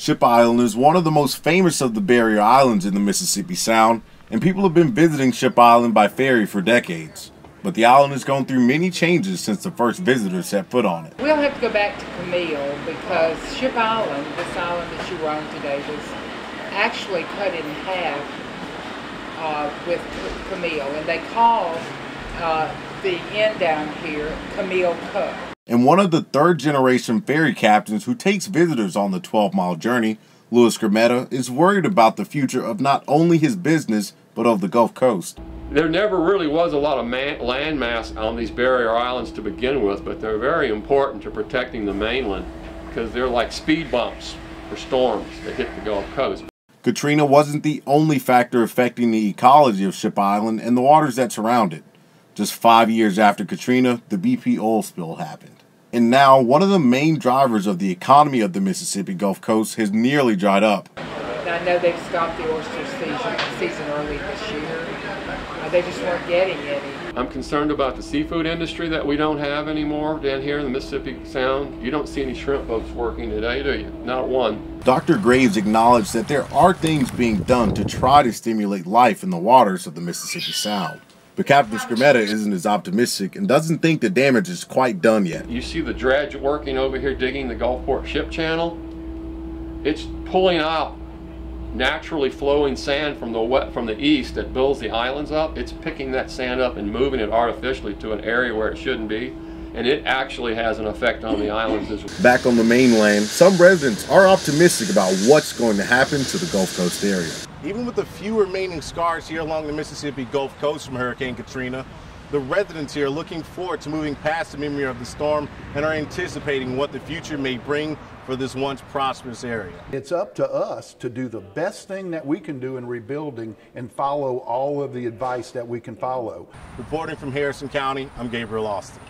Ship Island is one of the most famous of the barrier islands in the Mississippi Sound, and people have been visiting Ship Island by ferry for decades. But the island has gone through many changes since the first visitors set foot on it. We'll have to go back to Camille because Ship Island, this island that you were on today, was actually cut in half with Camille, and they call the end down here Camille Cut. And one of the third-generation ferry captains who takes visitors on the 12-mile journey, Louis Grametta, is worried about the future of not only his business, but of the Gulf Coast. There never really was a lot of land mass on these barrier islands to begin with, but they're very important to protecting the mainland because they're like speed bumps for storms that hit the Gulf Coast. Katrina wasn't the only factor affecting the ecology of Ship Island and the waters that surround it. Just 5 years after Katrina, the BP oil spill happened. And now, one of the main drivers of the economy of the Mississippi Gulf Coast has nearly dried up. I know they've stopped the oyster season early this year. They just weren't getting any. I'm concerned about the seafood industry that we don't have anymore down here in the Mississippi Sound. You don't see any shrimp boats working today, do you? Not one. Dr. Graves acknowledged that there are things being done to try to stimulate life in the waters of the Mississippi Sound. But Captain Grametta isn't as optimistic and doesn't think the damage is quite done yet. You see the dredge working over here digging the Gulfport Ship Channel? It's pulling out naturally flowing sand from the east that builds the islands up. It's picking that sand up and moving it artificially to an area where it shouldn't be, and it actually has an effect on the islands as well. Back on the mainland, some residents are optimistic about what's going to happen to the Gulf Coast area. Even with the few remaining scars here along the Mississippi Gulf Coast from Hurricane Katrina, the residents here are looking forward to moving past the memory of the storm and are anticipating what the future may bring for this once prosperous area. It's up to us to do the best thing that we can do in rebuilding and follow all of the advice that we can follow. Reporting from Harrison County, I'm Gabriel Austin.